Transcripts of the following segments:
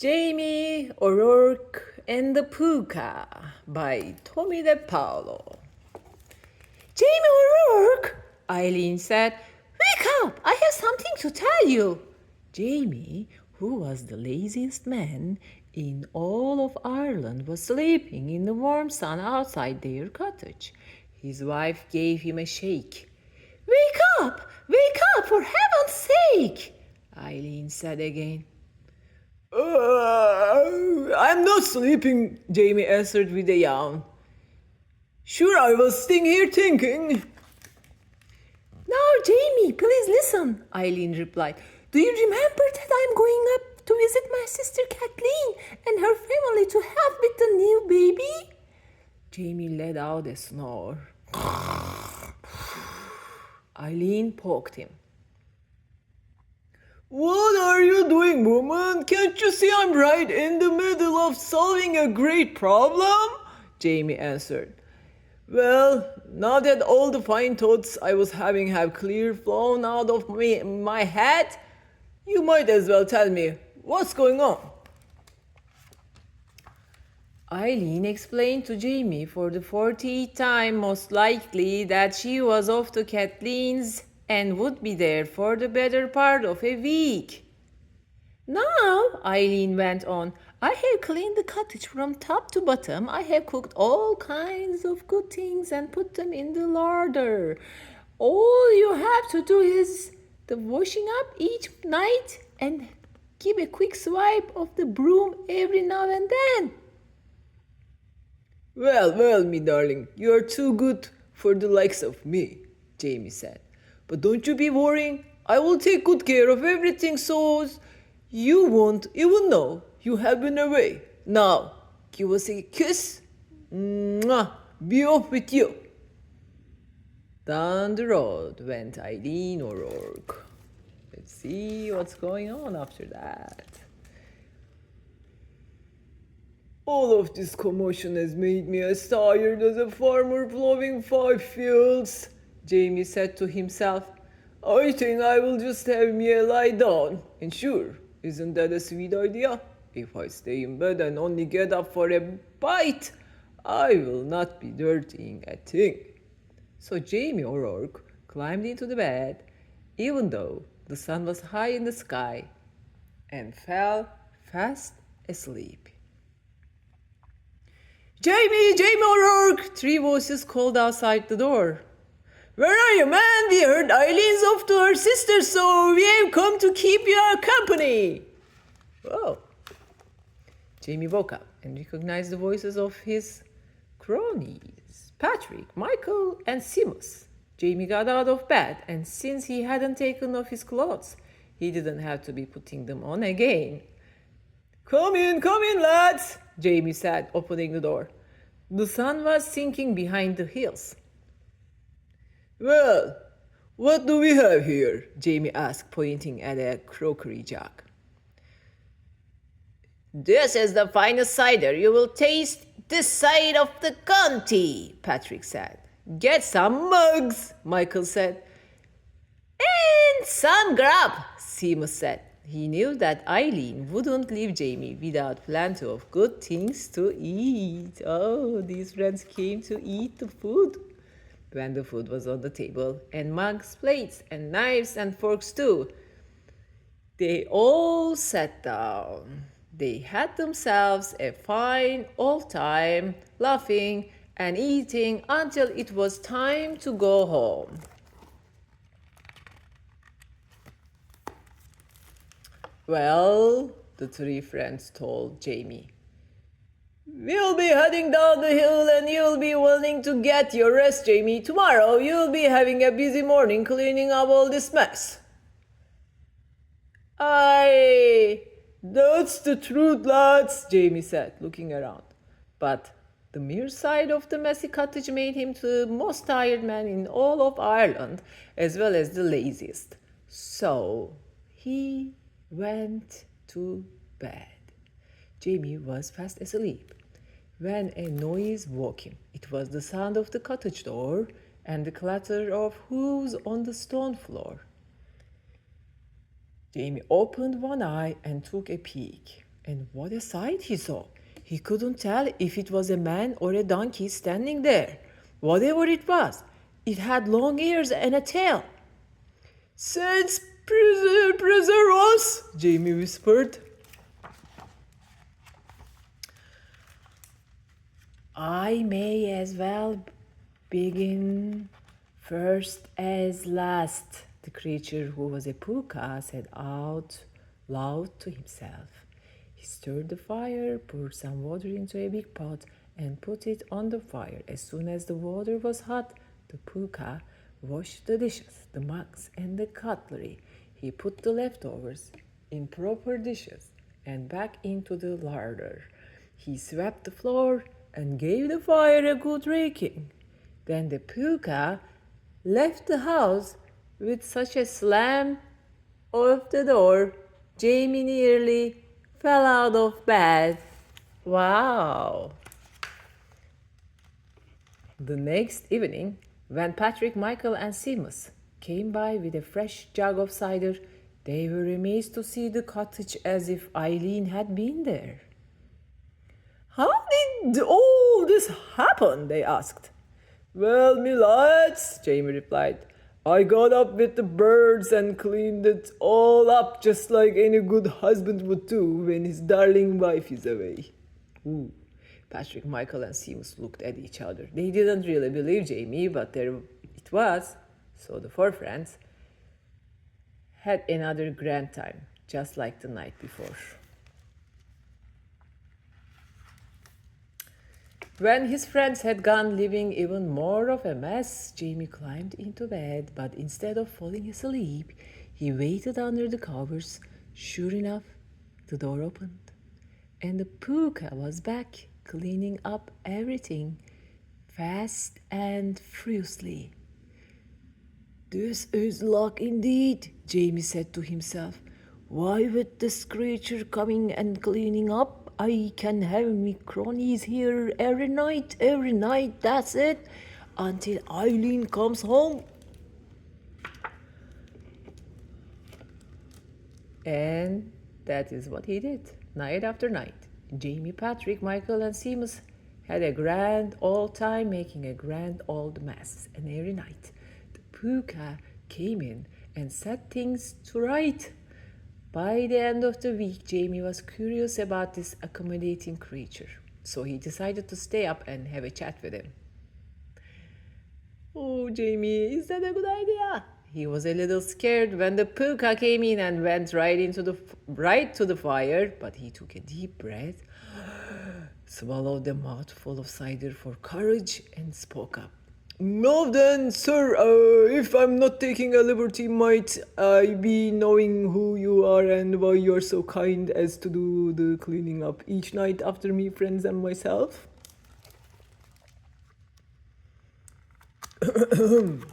Jamie O'Rourke and the Pooka by Tomie de Paolo. Jamie O'Rourke, Eileen said, wake up, I have something to tell you. Jamie, who was the laziest man in all of Ireland, was sleeping in the warm sun outside their cottage. His wife gave him a shake. Wake up, for heaven's sake, Eileen said again. I'm not sleeping, Jamie answered with a yawn. Sure, I was sitting here thinking. Now, Jamie, please listen, Eileen replied. Do you remember that I'm going up to visit my sister Kathleen and her family to help with the new baby? Jamie let out a snore. Eileen poked him. What are you doing, woman? Can't you see I'm right in the middle of solving a great problem? Jamie answered. Well, now that all the fine thoughts I was having have clear flown out of my head, you might as well tell me what's going on. Eileen explained to Jamie for the 40th time most likely that she was off to Kathleen's and would be there for the better part of a week. Now, Eileen went on, I have cleaned the cottage from top to bottom. I have cooked all kinds of good things and put them in the larder. All you have to do is the washing up each night and give a quick swipe of the broom every now and then. Well, me darling, you are too good for the likes of me, Jamie said. But don't you be worrying. I will take good care of everything so you won't even know you have been away. Now, give us a kiss. Mwah. Be off with you. Down the road went Eileen O'Rourke. Let's see what's going on after that. All of this commotion has made me as tired as a farmer plowing 5 fields, Jamie said to himself. I think I will just have me a lie down. And sure, isn't that a sweet idea? If I stay in bed and only get up for a bite, I will not be dirtying a thing. So Jamie O'Rourke climbed into the bed, even though the sun was high in the sky, and fell fast asleep. Jamie O'Rourke, 3 voices called outside the door. Where are you, man? We heard Eileen's off to her sister, so we have come to keep you company. Oh. Jamie woke up and recognized the voices of his cronies, Patrick, Michael, and Seamus. Jamie got out of bed, and since he hadn't taken off his clothes, he didn't have to be putting them on again. Come in, lads, Jamie said, opening the door. The sun was sinking behind the hills. Well, what do we have here? Jamie asked, pointing at a crockery jug. This is the finest cider you will taste this side of the county, Patrick said. Get some mugs, Michael said. And some grub, Seamus said. He knew that Eileen wouldn't leave Jamie without plenty of good things to eat. Oh, these friends came to eat the food. When the food was on the table, and mugs, plates, and knives and forks too, they all sat down. They had themselves a fine old time, laughing and eating until it was time to go home. Well, the 3 friends told Jamie, we'll be heading down the hill and you'll be wanting to get your rest, Jamie. Tomorrow you'll be having a busy morning cleaning up all this mess. Aye, that's the truth, lads, Jamie said, looking around. But the mere sight of the messy cottage made him the most tired man in all of Ireland, as well as the laziest. So he went to bed. Jamie was fast asleep when a noise woke him. It was the sound of the cottage door and the clatter of hooves on the stone floor. Jamie opened one eye and took a peek. And what a sight he saw! He couldn't tell if it was a man or a donkey standing there. Whatever it was, it had long ears and a tail. Saints preserve us, Jamie whispered. I may as well begin first as last, the creature who was a puka said out loud to himself. He stirred the fire, poured some water into a big pot, and put it on the fire. As soon as the water was hot, the puka washed the dishes, the mugs, and the cutlery. He put the leftovers in proper dishes and back into the larder. He swept the floor and gave the fire a good raking. Then the puka left the house with such a slam of the door, Jamie nearly fell out of bed. Wow! The next evening, when Patrick, Michael, and Seamus came by with a fresh jug of cider, they were amazed to see the cottage as if Eileen had been there. How did all this happen? They asked. Well, me lads, Jamie replied, I got up with the birds and cleaned it all up just like any good husband would do when his darling wife is away. Ooh. Patrick, Michael, and Seamus looked at each other. They didn't really believe Jamie, but there it was. So the four friends had another grand time, just like the night before. When his friends had gone, leaving even more of a mess, Jamie climbed into bed, but instead of falling asleep, he waited under the covers. Sure enough, the door opened, and the puka was back, cleaning up everything, fast and furiously. This is luck indeed, Jamie said to himself. Why, with this creature coming and cleaning up, I can have me cronies here every night, that's it, until Eileen comes home. And that is what he did, night after night. Jamie, Patrick, Michael, and Seamus had a grand old time making a grand old mess. And every night, the puka came in and set things to right. By the end of the week, Jamie was curious about this accommodating creature, so he decided to stay up and have a chat with him. Oh, Jamie, is that a good idea? He was a little scared when the puka came in and went right to the fire, but he took a deep breath, swallowed a mouthful of cider for courage, and spoke up. Now then, sir, if I'm not taking a liberty, might I be knowing who you are and why you're so kind as to do the cleaning up each night after me, friends, and myself? The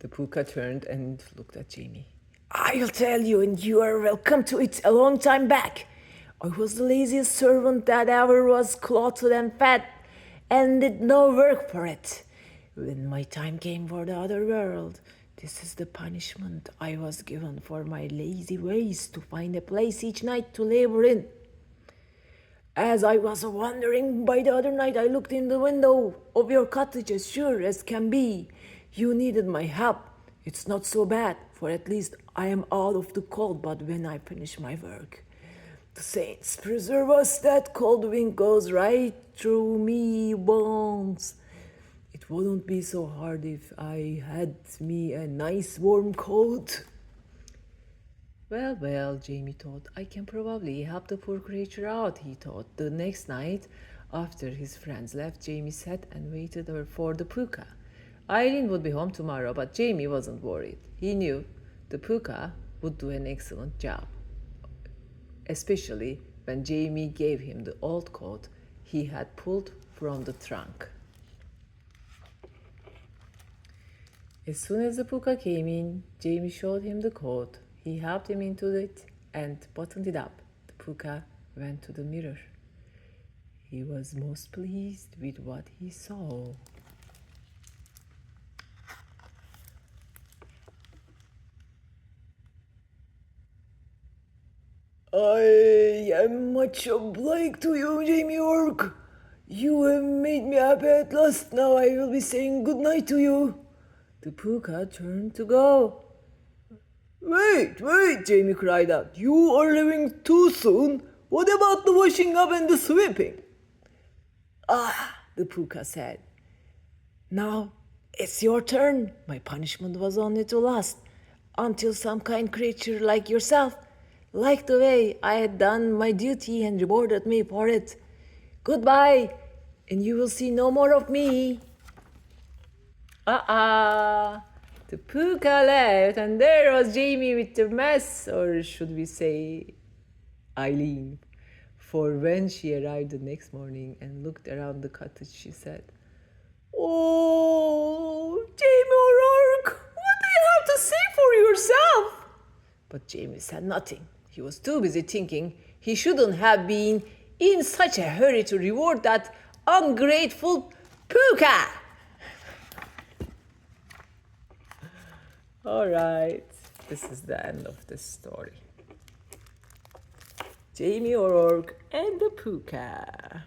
puka turned and looked at Jamie. I'll tell you, and you are welcome to it. A long time back, I was the laziest servant that ever was clothed and fed, and did no work for it. When my time came for the other world, this is the punishment I was given for my lazy ways, to find a place each night to labor in. As I was wandering by the other night, I looked in the window of your cottage as sure as can be. You needed my help. It's not so bad, for at least I am out of the cold, but when I finish my work, the saints preserve us, that cold wind goes right through me bones. It wouldn't be so hard if I had me a nice warm coat. Well, Jamie thought, I can probably help the poor creature out, he thought. The next night, after his friends left, Jamie sat and waited for the puka. Eileen would be home tomorrow, but Jamie wasn't worried. He knew the puka would do an excellent job, especially when Jamie gave him the old coat he had pulled from the trunk. As soon as the puka came in, Jamie showed him the coat. He helped him into it and buttoned it up. The puka went to the mirror. He was most pleased with what he saw. I am much obliged to you, Jamie Ork. You have made me happy at last. Now I will be saying good night to you. The Pooka turned to go. Wait, Jamie cried out. You are leaving too soon. What about the washing up and the sweeping? Ah, the Pooka said. Now it's your turn. My punishment was only to last until some kind creature like yourself liked the way I had done my duty and rewarded me for it. Goodbye, and you will see no more of me. The Pooka left, and there was Jamie with the mess, or should we say Eileen. For when she arrived the next morning and looked around the cottage, she said, "Oh, Jamie O'Rourke, what do you have to say for yourself?" But Jamie said nothing. He was too busy thinking he shouldn't have been in such a hurry to reward that ungrateful Pooka. All right, this is the end of the story. Jamie O'Rourke and the Pooka.